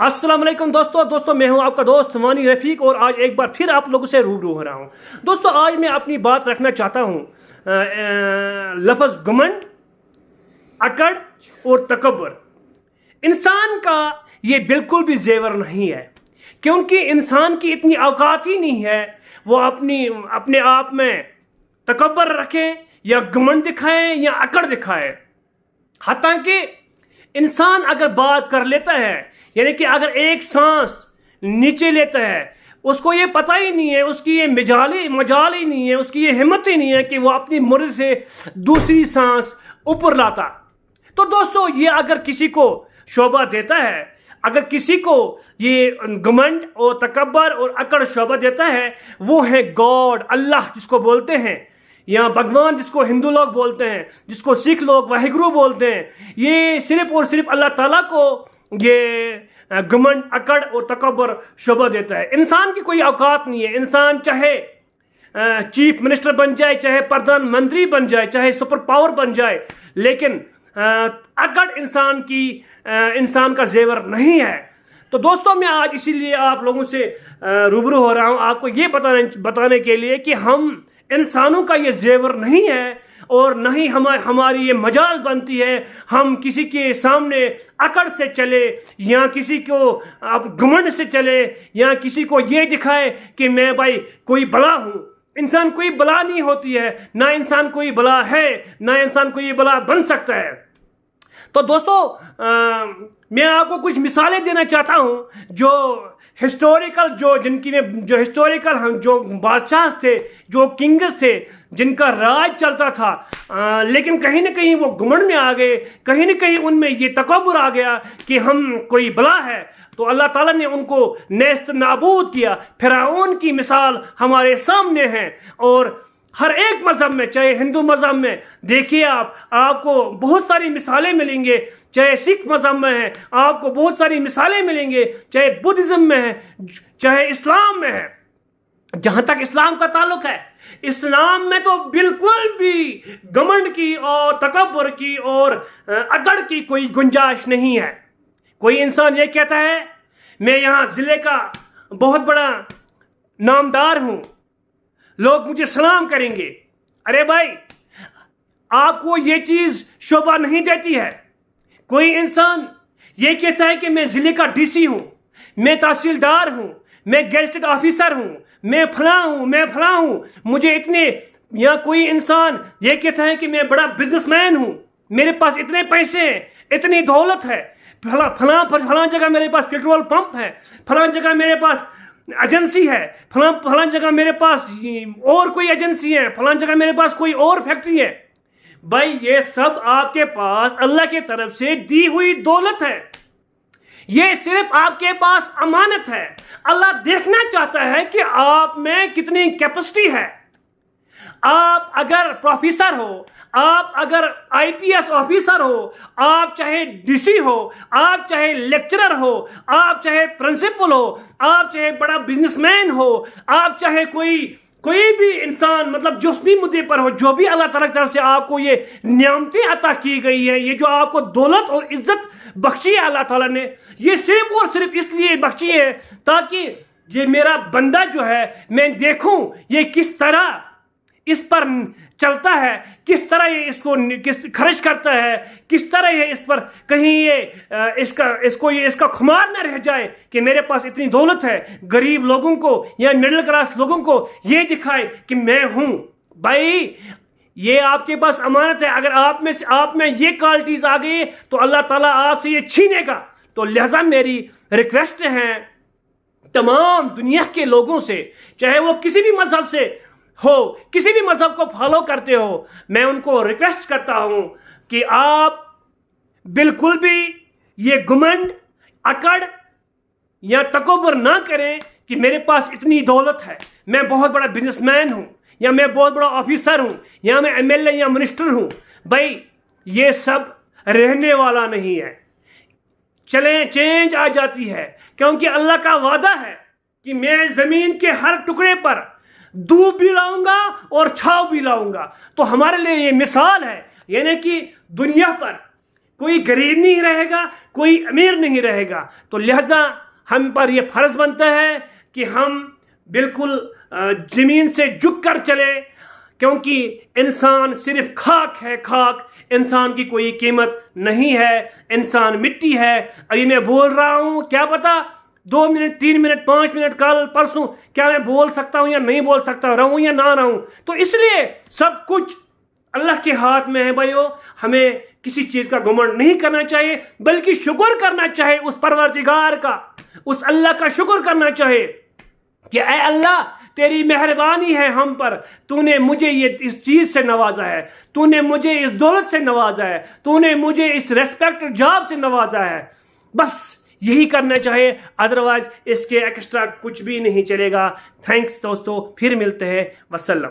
अस्सलाम वालेकुम दोस्तों मैं हूं आपका दोस्त वानी रफ़ीक और आज एक बार फिर आप लोगों से रूबरू हो रहा हूं। दोस्तों आज मैं अपनी बात रखना चाहता हूं लफ्ज़ घमंड, अकड़ और तकब्बुर। इंसान का ये बिल्कुल भी जेवर नहीं है, क्योंकि इंसान की इतनी औकात ही नहीं है वो अपने आप में तकब्बुर रखे या घमंड दिखाए या अकड़ दिखाए। हालांकि इंसान अगर बात कर लेता है, यानी कि अगर एक सांस नीचे लेता है, उसको ये पता ही नहीं है, उसकी ये मजाल ही नहीं है, उसकी ये हिम्मत ही नहीं है कि वो अपनी मुर्द से दूसरी सांस ऊपर लाता। तो दोस्तों ये अगर किसी को शोभा देता है, अगर किसी को ये घमंड और तकब्बर और अकड़ शोभा देता है, वो है गॉड, अल्लाह जिसको बोलते हैं, या भगवान जिसको हिंदू लोग बोलते हैं, जिसको सिख लोग वाहिगुरु बोलते हैं। ये सिर्फ और सिर्फ अल्लाह ताला को ये घमंड, अकड़ और तकब्बुर शोभा देता है। इंसान की कोई औकात नहीं है। इंसान चाहे चीफ मिनिस्टर बन जाए, चाहे प्रधानमंत्री बन जाए, चाहे सुपर पावर बन जाए, लेकिन अकड़ इंसान का जेवर नहीं है। तो दोस्तों मैं आज इसीलिए आप लोगों से रूबरू हो रहा हूं, आपको ये बताने के लिए कि हम इंसानों का ये जेवर नहीं है और न ही हमारी ये मजाल बनती है हम किसी के सामने अकड़ से चले या किसी को अब घमंड से चले या किसी को ये दिखाए कि मैं भाई कोई बला हूँ। इंसान कोई बला नहीं होती है, ना इंसान कोई बला है, ना इंसान कोई बला बन सकता है। तो दोस्तों मैं आपको कुछ मिसालें देना चाहता हूँ जो हिस्टोरिकल जो हिस्टोरिकल जो बादशाह थे, जो किंग्स थे, जिनका राज चलता था, लेकिन कहीं ना कहीं वो घमंड में आ गए, कहीं ना कहीं उनमें ये तकब्बुर आ गया कि हम कोई बला है, तो अल्लाह ताला ने उनको नेस्त नाबूद किया। फिरौन की मिसाल हमारे सामने है और हर एक मज़हब में, चाहे हिंदू मज़हब में देखिए आपको बहुत सारी मिसालें मिलेंगे, चाहे सिख मज़हब में है आपको बहुत सारी मिसालें मिलेंगे, चाहे बुद्धिज़्म में है, चाहे इस्लाम में है। जहाँ तक इस्लाम का ताल्लुक है, इस्लाम में तो बिल्कुल भी घमंड की और तकब्बुर की और अकड़ की कोई गुंजाइश नहीं है। कोई इंसान ये कहता है मैं यहाँ ज़िले का बहुत बड़ा नामदार हूँ, लोग मुझे सलाम करेंगे। अरे भाई आपको ये चीज़ शोभा नहीं देती है। कोई इंसान ये कहता है कि मैं ज़िले का डीसी हूँ, मैं तहसीलदार हूँ, मैं गेजेटेड ऑफिसर हूँ, मैं फलां हूँ, मुझे इतने, या कोई इंसान ये कहता है कि मैं बड़ा बिजनेसमैन हूँ, मेरे पास इतने पैसे हैं, इतनी दौलत है, फलां जगह मेरे पास पेट्रोल पंप है, फलां जगह मेरे पास एजेंसी है, फलां जगह मेरे पास और कोई एजेंसी है, फलां जगह मेरे पास कोई और फैक्ट्री है। भाई ये सब आपके पास अल्लाह की तरफ से दी हुई दौलत है, ये सिर्फ आपके पास अमानत है। अल्लाह देखना चाहता है कि आप में कितनी कैपेसिटी है। आप अगर प्रोफेसर हो, आप अगर आईपीएस ऑफिसर हो, आप चाहे डीसी हो, आप चाहे लेक्चरर हो, आप चाहे प्रिंसिपल हो, आप चाहे बड़ा बिजनेसमैन हो, आप चाहे कोई भी इंसान, मतलब जिस भी मुद्दे पर हो, जो भी अल्लाह ताला की तरफ से आपको ये नियामतें अता की गई है, ये जो आपको दौलत और इज्जत बख्शी है अल्लाह ताला ने, ये सिर्फ और सिर्फ इसलिए बख्शी है ताकि ये मेरा बंदा जो है, मैं देखूं ये किस तरह इस पर चलता है, किस तरह ये इसको खर्च करता है, किस तरह ये इस पर कहीं ये इसका खुमार न रह जाए कि मेरे पास इतनी दौलत है, गरीब लोगों को या मिडिल क्लास लोगों को ये दिखाए कि मैं हूं। भाई ये आपके पास अमानत है, अगर आप में ये क्वालिटीज आ गई तो अल्लाह ताला आपसे ये छीनेगा। तो लिहाजा मेरी रिक्वेस्ट है तमाम दुनिया के लोगों से, चाहे वो किसी भी मजहब से हो, किसी भी मजहब को फॉलो करते हो, मैं उनको रिक्वेस्ट करता हूं कि आप बिल्कुल भी ये घमंड, अकड़ या तकब्बुर ना करें कि मेरे पास इतनी दौलत है, मैं बहुत बड़ा बिजनेसमैन हूं, या मैं बहुत बड़ा ऑफिसर हूं, या मैं एमएलए या मिनिस्टर हूं। भाई ये सब रहने वाला नहीं है। चलें चेंज आ जाती है, क्योंकि अल्लाह का वादा है कि मैं जमीन के हर टुकड़े पर धूप भी लाऊंगा और छाव भी लाऊंगा। तो हमारे लिए ये मिसाल है, यानी कि दुनिया पर کوئی غریب نہیں رہے گا، کوئی امیر نہیں رہے گا. تو لہذا ہم پر یہ فرض بنتا ہے کہ ہم بالکل زمین سے جھک کر چلے، کیونکہ انسان صرف خاک ہے، خاک. انسان کی کوئی قیمت نہیں ہے، انسان مٹی ہے. ابھی میں بول رہا ہوں، کیا پتا 2 منٹ 3 منٹ 5 منٹ کل پرسوں کیا میں بول سکتا ہوں یا نہیں بول سکتا، رہوں یا نہ رہوں. تو اس لیے سب کچھ اللہ کے ہاتھ میں ہے بھائیو. ہمیں کسی چیز کا گھمنڈ نہیں کرنا چاہیے، بلکہ شکر کرنا چاہیے اس پروردگار کا، اس اللہ کا شکر کرنا چاہیے کہ اے اللہ تیری مہربانی ہے ہم پر، تو نے مجھے اس چیز سے نوازا ہے، تو نے مجھے اس دولت سے نوازا ہے، تو نے مجھے اس ریسپیکٹ جاب سے نوازا ہے. بس یہی کرنا چاہیے، ادروائز اس کے ایکسٹرا کچھ بھی نہیں چلے گا. تھینکس دوستو، پھر ملتے ہیں. وسلم.